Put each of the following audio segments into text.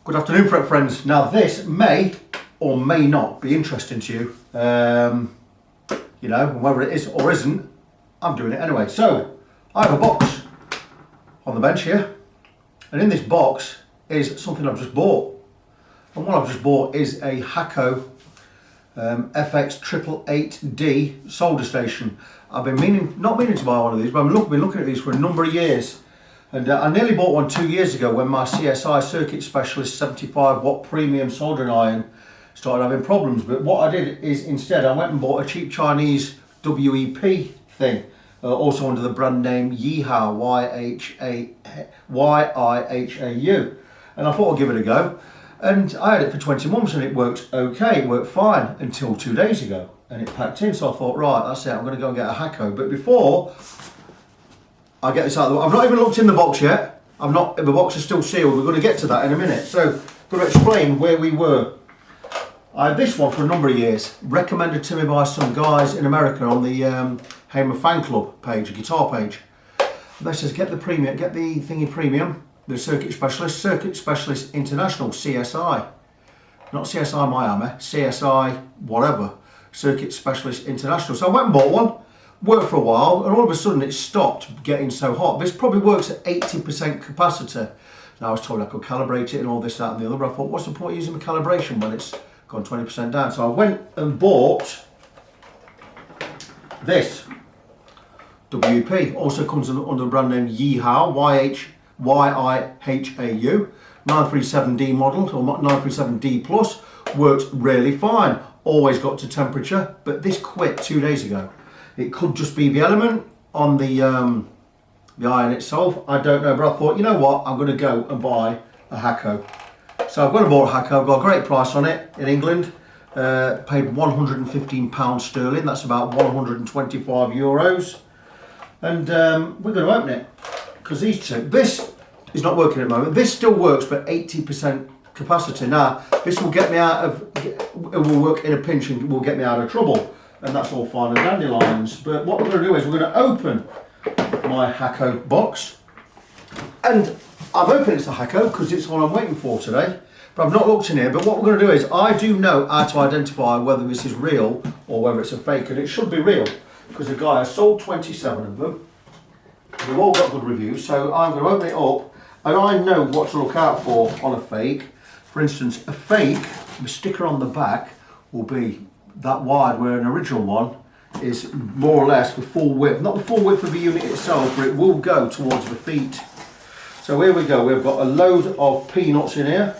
Good afternoon, friends. Now this may or may not be interesting to you. You know, whether it is or isn't, I'm doing it anyway. So, I have a box on the bench here. And in this box is something I've just bought. And what I've just bought is a Hakko FX-888D solder station. I've been not meaning to buy one of these, but I've been looking at these for a number of years. And I nearly bought one 2 years ago when my CSI Circuit Specialist 75 watt premium soldering iron started having problems. But what I did is instead I went and bought a cheap Chinese WEP thing, also under the brand name Yeehaw, Y-I-H-A-U. And I thought I'd give it a go. And I had it for 20 months and it worked okay, it worked fine until 2 days ago. And it packed in, so I thought, right, that's it, I'm going to go and get a Hakko. But before I get this out of the way, I've not even looked in the box yet. The box is still sealed. We're going to get to that in a minute. So, I'm going to explain where we were. I had this one for a number of years, recommended to me by some guys in America on the Hamer fan club page, a guitar page. And they says, get the thingy premium, the Circuit Specialist International, CSI. Not CSI Miami, CSI whatever, Circuit Specialist International. So I went and bought one. Worked for a while, and all of a sudden it stopped getting so hot. This probably works at 80% capacity. Now I was told I could calibrate it and all this, that and the other, but I thought, what's the point of using the calibration when it's gone 20% down? So I went and bought this WP. Also comes under the brand name Yeehaw, Y-I-H-A-U. 937D model, or 937D plus. Works really fine. Always got to temperature, but this quit 2 days ago. It could just be the element on the iron itself. I don't know, but I thought, you know what, I'm going to go and buy a Hakko. So I've gone and bought a Hakko. I've got a great price on it in England. Paid £115 sterling. That's about 125 euros. And we're going to open it because these two. This is not working at the moment. This still works, but 80% capacity. Now this will get me out of. It will work in a pinch and will get me out of trouble. And that's all fine and dandelions. But what we're going to do is we're going to open my Hakko box. And I've opened it to Hakko because it's what I'm waiting for today. But I've not looked in here. But what we're going to do is I do know how to identify whether this is real or whether it's a fake. And it should be real because the guy has sold 27 of them. They've all got good reviews. So I'm going to open it up and I know what to look out for on a fake. For instance, a fake, the sticker on the back will be that wide, where an original one is more or less the full width, not the full width of the unit itself, but it will go towards the feet. So here we go, we've got a load of peanuts in here.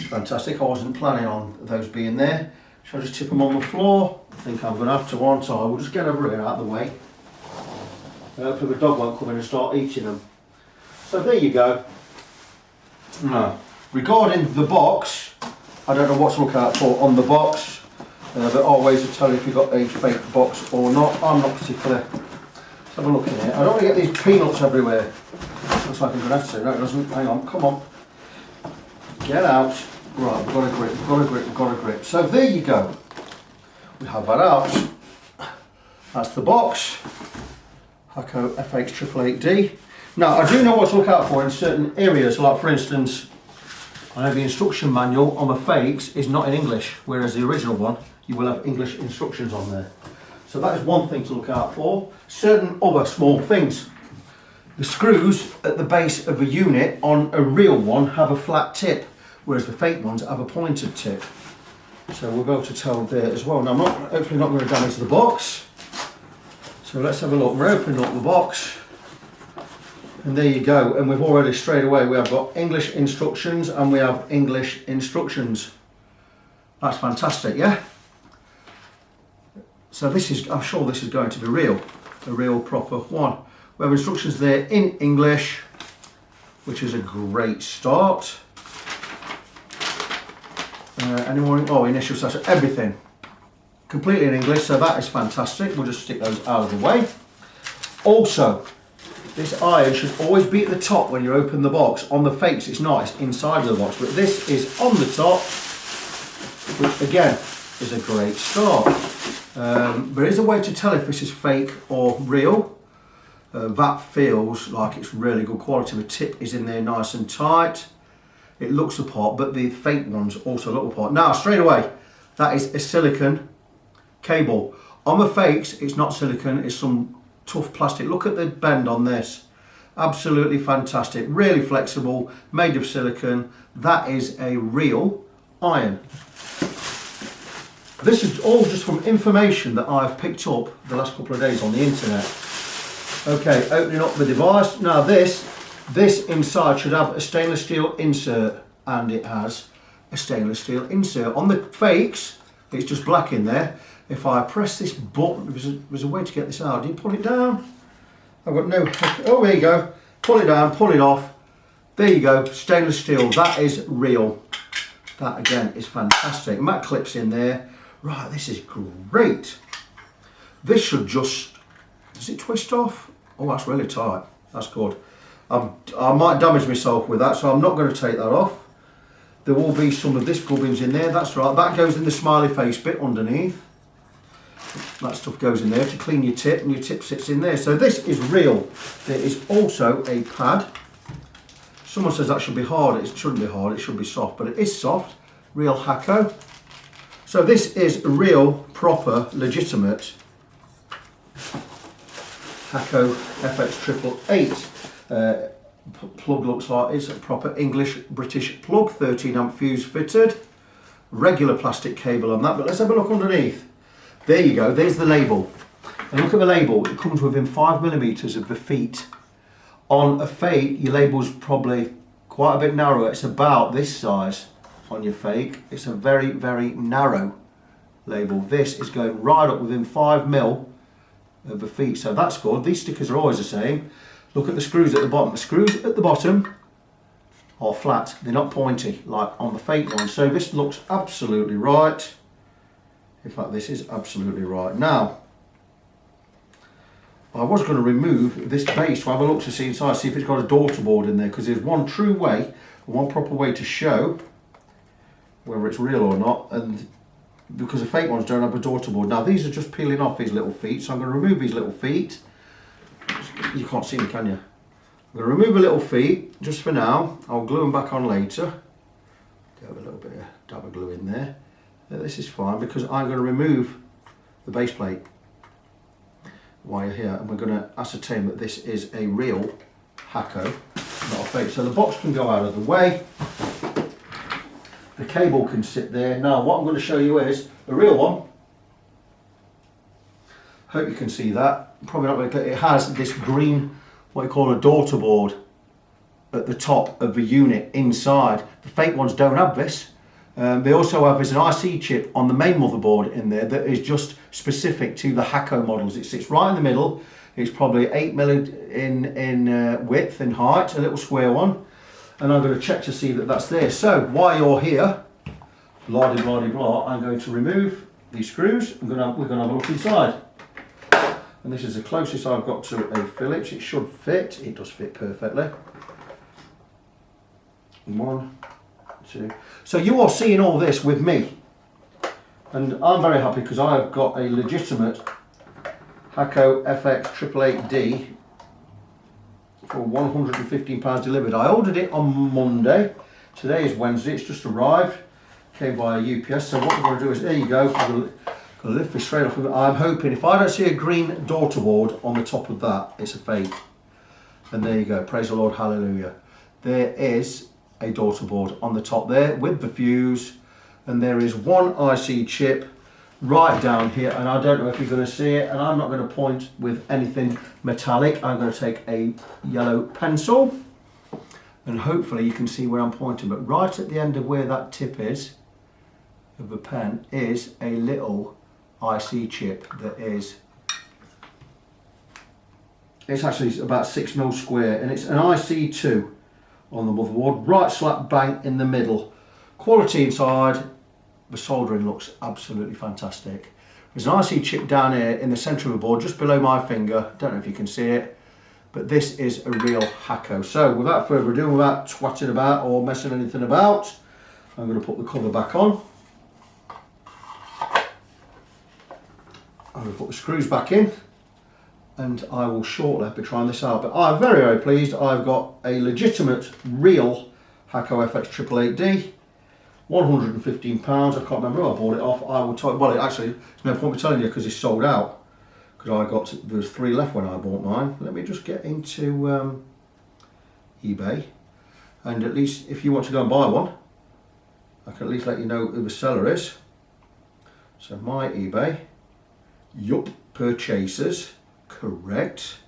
Fantastic, I wasn't planning on those being there. Shall I just tip them on the floor? I think I'm going to have to, aren't I? We'll just get over here out of the way. Hopefully the dog won't come in and start eating them. So there you go. Now, regarding the box, I don't know what to look out for on the box. There are ways to tell if you've got a fake box or not. I'm not particular. Let's have a look in here. I don't want to get these peanuts everywhere. Looks like I'm going to have to. No, it doesn't. Hang on, come on. Get out. Right, we've got a grip, we've got a grip, we've got a grip. So there you go. We have that out. That's the box. Hakko FX-888D. Now, I do know what to look out for in certain areas, like for instance, I know the instruction manual on the fakes is not in English, whereas the original one, you will have English instructions on there. So that is one thing to look out for. Certain other small things. The screws at the base of a unit on a real one have a flat tip, whereas the fake ones have a pointed tip. So we'll be able to tell there as well. Now I'm hopefully not going to damage the box. So let's have a look. We're opening up the box. And there you go, and we've already straight away, we have got English instructions and we have English instructions. That's fantastic, yeah? So this is, I'm sure this is going to be real, a real proper one. We have instructions there in English, which is a great start. Any more, initial section, everything. Completely in English, so that is fantastic. We'll just stick those out of the way. Also, this iron should always be at the top when you open the box. On the fakes it's not, it's inside of the box, but this is on the top, which again is a great start. There is a way to tell if this is fake or real. That feels like it's really good quality. The tip is in there nice and tight. it looks the part, but the fake ones also look the part. Now, straight away, that is a silicone cable. On the fakes, it's not silicone, it's some tough plastic. Look at the bend on this. Absolutely fantastic, really flexible, made of silicone. That is a real iron. This is all just from information that I've picked up the last couple of days on the internet. Okay, opening up the device. Now this inside should have a stainless steel insert, and it has a stainless steel insert. On the fakes, it's just black in there. If I press this button, there's a way to get this out. Do you pull it down? I've got no, oh there you go. Pull it down, pull it off. There you go, stainless steel, that is real. That again is fantastic. Mat clips in there. Right, this is great. This should just, does it twist off? Oh, that's really tight. That's good. I might damage myself with that, so I'm not going to take that off. There will be some of this gubbins in there, that's right. That goes in the smiley face bit underneath. That stuff goes in there to clean your tip, and your tip sits in there. So this is real. There is also a pad. Someone says that should be hard. It shouldn't be hard, it should be soft, but it is soft. Real Hakko. So this is a real, proper, legitimate Hakko FX-888D. Plug looks like it's a proper English British plug, 13 amp fuse fitted. Regular plastic cable on that, but let's have a look underneath. There you go, there's the label. And look at the label, it comes within 5mm of the feet. On a fake, your label's probably quite a bit narrower. It's about this size on your fake. It's a very, very narrow label. This is going right up within 5mm of the feet, so that's good. These stickers are always the same. Look at the screws at the bottom. The screws at the bottom are flat. They're not pointy like on the fake one. So this looks absolutely right. In fact, this is absolutely right. Now, I was going to remove this base to have a look to see inside, see if it's got a daughter board in there, because there's one true way, one proper way to show whether it's real or not, and because the fake ones don't have a daughter board. Now these are just peeling off these little feet, so I'm going to remove these little feet. You can't see me, can you? I'm going to remove the little feet just for now. I'll glue them back on later. Get a little bit of dab of glue in there. This is fine because I'm going to remove the base plate while you're here, and we're going to ascertain that this is a real Hakko, not a fake. So the box can go out of the way. The cable can sit there. Now what I'm going to show you is a real one. Hope you can see that. Probably not very clear. It has this green, what you call a daughter board at the top of the unit inside. The fake ones don't have this. They also have an IC chip on the main motherboard in there that is just specific to the Hakko models. It sits right in the middle. It's probably 8mm in width and height, a little square one. And I'm going to check to see that that's there. So while you're here, blah de blah de blah, I'm going to remove these screws. We're going to have a look inside. And this is the closest I've got to a Phillips. It should fit. It does fit perfectly. 1, 2. So you are seeing all this with me. And I'm very happy because I've got a legitimate Hakko FX-888D for £115 delivered. I ordered it on Monday. Today is Wednesday. It's just arrived. Came via UPS. So what we're going to do is, there you go. I'm going to lift this straight off. I'm hoping if I don't see a green daughter board on the top of that, it's a fake. And there you go. Praise the Lord. Hallelujah. There is a daughter board on the top there with the fuse, and there is one IC chip right down here, and I don't know if you're going to see it, and I'm not going to point with anything metallic. I'm going to take a yellow pencil and hopefully you can see where I'm pointing, but right at the end of where that tip is of the pen is a little IC chip that is, it's actually about 6mm square, and it's an IC2 on the motherboard, right slap bang in the middle. Quality inside, the soldering looks absolutely fantastic. There's an IC chip down here in the centre of the board, just below my finger. Don't know if you can see it, but this is a real Hakko. So without further ado, without twatting about or messing anything about, I'm going to put the cover back on. I'm going to put the screws back in, and I will shortly be trying this out. But I'm very, very pleased. I've got a legitimate, real Hakko FX-888D, £115. I can't remember who I bought it off. I will tell you, well, actually, there's no point me telling you because it's sold out. Because there was 3 left when I bought mine. Let me just get into eBay. And at least if you want to go and buy one, I can at least let you know who the seller is. So my eBay, yup, purchases, correct.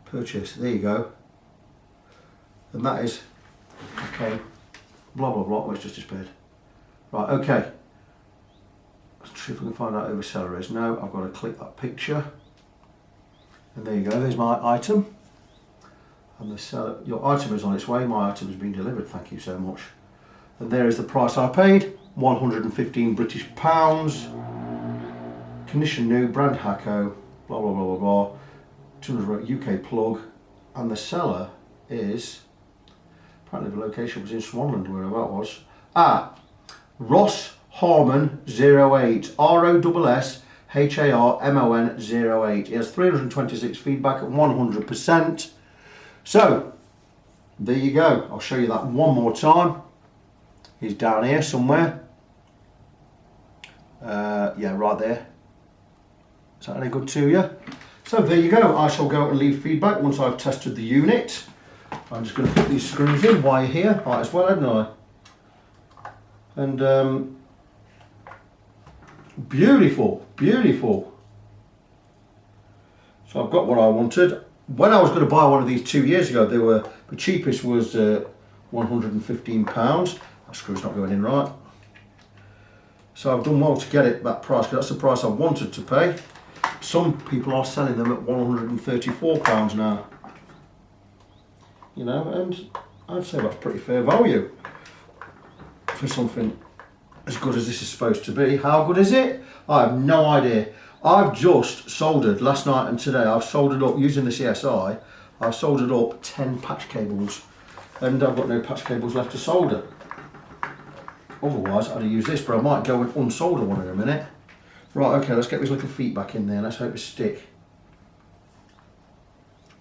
Purchase, there you go. And that is, okay, blah blah blah, oh, it's just disappeared. Right, okay. Let's see if we can find out who the seller is. No, I've got to click that picture. And there you go, there's my item. And the seller, your item is on its way, my item has been delivered, thank you so much. And there is the price I paid, 115 British pounds. Condition new, brand Hakko, blah blah blah blah blah. 200 UK plug. And the seller is, apparently the location was in Swanland, where that was. Ross Harmon 08, ROSSHARMON 08. He has 326 feedback at 100%. So, there you go. I'll show you that one more time. He's down here somewhere. Yeah, right there. Is that any good to you? So there you go. I shall go and leave feedback once I've tested the unit. I'm just going to put these screws in while you're here. Might as well, hadn't I? And beautiful, beautiful. So I've got what I wanted. When I was going to buy one of these 2 years ago, the cheapest was £115. That screw's not going in right. So I've done well to get it that price, because that's the price I wanted to pay. Some people are selling them at £134 now. You know, and I'd say that's pretty fair value for something as good as this is supposed to be. How good is it? I have no idea. I've just soldered last night and today. I've soldered up using the CSI. I've soldered up 10 patch cables, and I've got no patch cables left to solder. Otherwise, I'd have used this, but I might go and unsolder one in a minute. Right, okay, let's get these little feet back in there. Let's hope they stick.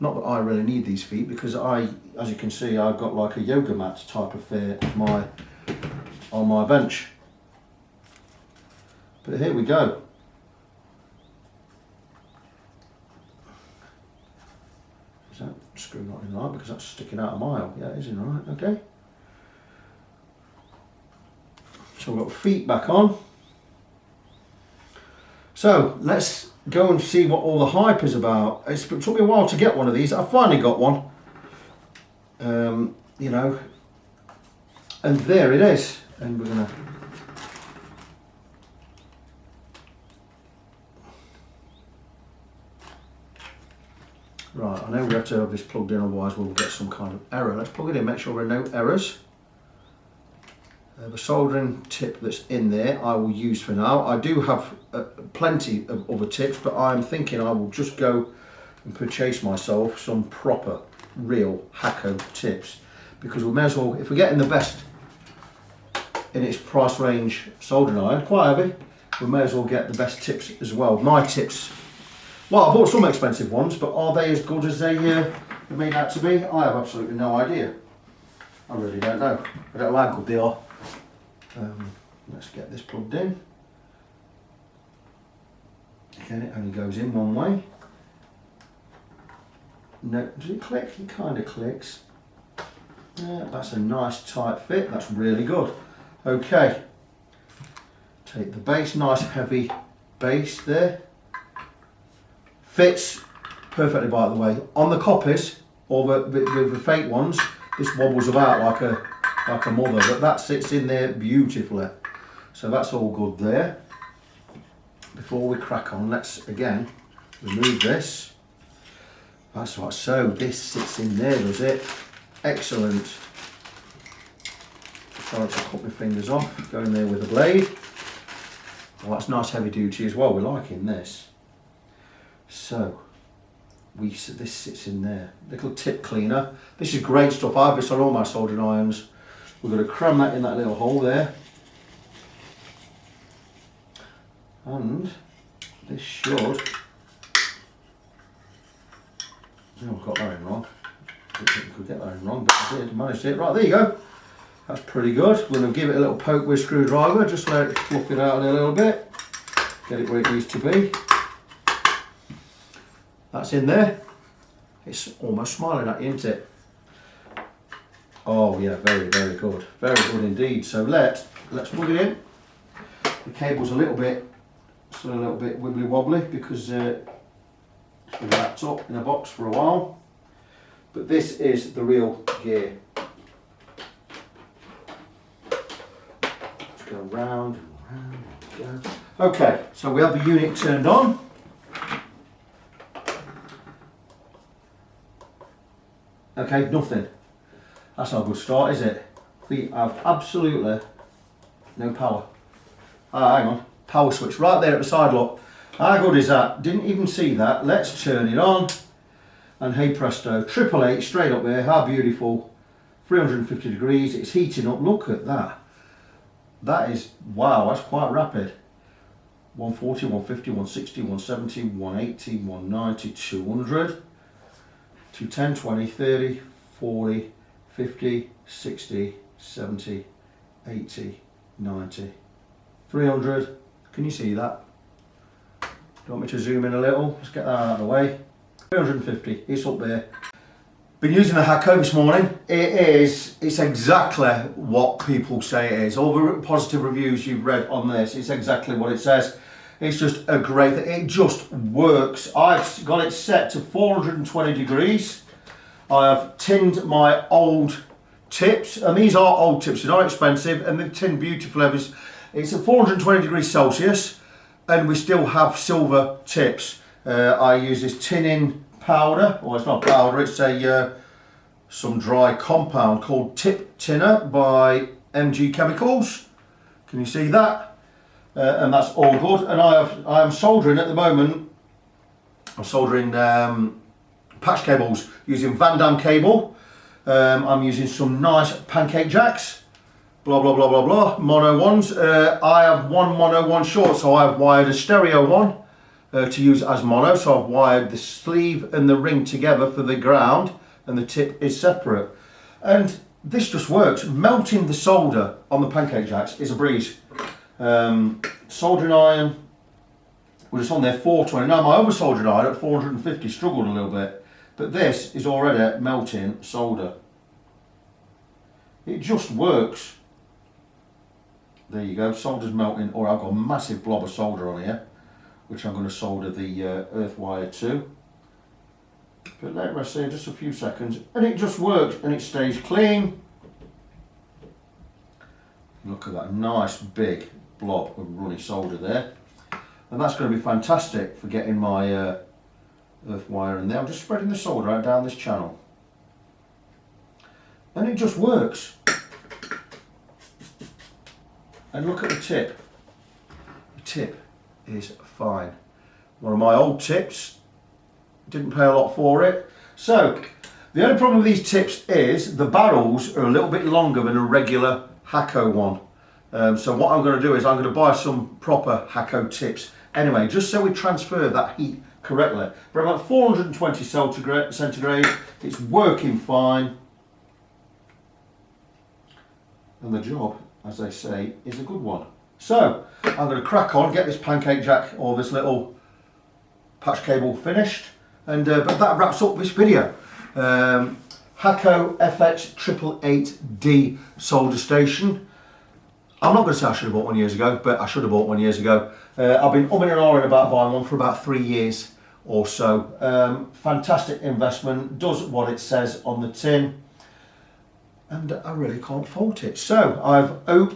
Not that I really need these feet, because as you can see, I've got like a yoga mat type affair on my bench. But here we go. Is that screw not in right? Because that's sticking out a mile. Yeah, it is in right, okay. So we've got feet back on. So let's go and see what all the hype is about. It took me a while to get one of these. I finally got one. You know, and there it is. And we're gonna. Right, I know we have to have this plugged in, otherwise we'll get some kind of error. Let's plug it in, make sure there are no errors. The soldering tip that's in there I will use for now. I do have plenty of other tips, but I'm thinking I will just go and purchase myself some proper, real Hakko tips, because we may as well, if we're getting the best in its price range soldering iron, quite heavy, we may as well get the best tips as well. My tips, well, I bought some expensive ones, but are they as good as they are made out to be? I have absolutely no idea. I really don't know. I don't know how good they are. Let's get this plugged in. Again, it only goes in one way. No, does it click? It kind of clicks. Yeah, that's a nice tight fit. That's really good. Okay. Take the base, nice heavy base there. Fits perfectly, by the way. On the copies, or the fake ones, this wobbles about like a mother, but that sits in there beautifully. So that's all good there. Before we crack on, let's again remove this. That's right, so this sits in there, does it? Excellent. Trying to cut my fingers off, go in there with a blade. Well, that's nice heavy duty as well, we're liking this. So, this sits in there. Little tip cleaner. This is great stuff, I have this on all my soldering irons. We're going to cram that in that little hole there. And this should... Oh, I've got that in wrong. I didn't think we could get that in wrong, but I did, managed it. Right, there you go. That's pretty good. We're going to give it a little poke with a screwdriver, just let it fluff it out a little bit. Get it where it needs to be. That's in there. It's almost smiling at you, isn't it? Oh yeah, very, very good. Very good indeed. So let's plug it in. The cable's a little bit wibbly wobbly because it's been wrapped up in a box for a while. But this is the real gear. Let's go round and round. Okay, so we have the unit turned on. Okay, nothing. That's not a good start, is it? We have absolutely no power. Ah, hang on. Power switch right there at the side, look. How good is that? Didn't even see that. Let's turn it on. And hey presto, 888 straight up there. How beautiful. 350 degrees. It's heating up. Look at that. That is, wow, that's quite rapid. 140, 150, 160, 170, 180, 190, 200. 210, 20, 30, 40, 50, 60, 70, 80, 90, 300. Can you see that? Do you want me to zoom in a little? Let's get that out of the way. 350, it's up there. Been using the Hakko this morning. It's exactly what people say it is. All the positive reviews you've read on this, it's exactly what it says. It's just a great thing. It just works. I've got it set to 420 degrees. I have tinned my old tips, and these are old tips, they're not expensive, and they're tinned beautifully. It's at 420 degrees Celsius, and we still have silver tips. I use this tinning powder, or it's not powder, it's some dry compound called Tip Tinner by MG Chemicals. Can you see that? And that's all good. And I am soldering at the moment. I'm soldering patch cables using Van Dam cable. I'm using some nice pancake jacks. Blah blah blah blah blah. Mono ones. I have one mono, one short, so I've wired a stereo one to use as mono. So I've wired the sleeve and the ring together for the ground, and the tip is separate. And this just works. Melting the solder on the pancake jacks is a breeze. Soldering iron was just on there 420. Now my other soldering iron at 450 struggled a little bit, but this is already melting solder. It just works. There you go, solder's melting, or I've got a massive blob of solder on here, which I'm going to solder the earth wire to. But let it rest there just a few seconds, and it just works, and it stays clean. Look at that nice big blob of runny solder there, and that's going to be fantastic for getting my earth wire in there. I'm just spreading the solder out down this channel, and it just works. And look at the tip. The tip is fine. One of my old tips, didn't pay a lot for it. So the only problem with these tips is the barrels are a little bit longer than a regular Hakko one. So what I'm going to do is I'm going to buy some proper Hakko tips anyway, just so we transfer that heat correctly. But I'm at 420 centigrade, it's working fine, and the job, as they say, is a good one. So I'm going to crack on, get this pancake jack or this little patch cable finished, and but that wraps up this video. Hakko FX-888D solder station. I'm not going to say I should have bought one years ago, but I should have bought one years ago. I've been umming and ahhing about buying one for about 3 years or so. Fantastic investment, does what it says on the tin, and I really can't fault it. So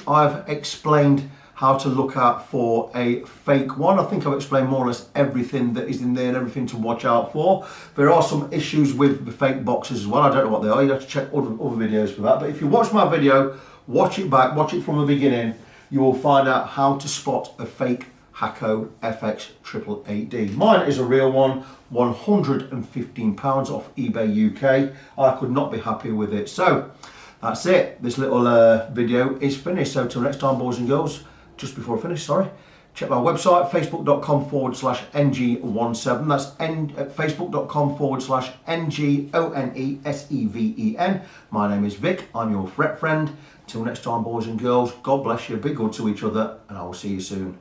I've explained how to look out for a fake one. I think I've explained more or less everything that is in there and everything to watch out for. There are some issues with the fake boxes as well. I don't know what they are. You have to check other videos for that. But if you watch my video, watch it back, watch it from the beginning, you will find out how to spot a fake Hakko FX-888D. Mine is a real one, £115 off eBay UK. I could not be happier with it. So that's it. This little video is finished. So till next time, boys and girls, just before I finish, sorry, Check my website, facebook.com/ng17. That's facebook.com/NGONESEVEN. My name is Vic. I'm your fret friend. Till next time, boys and girls, God bless you. Be good to each other, and I will see you soon.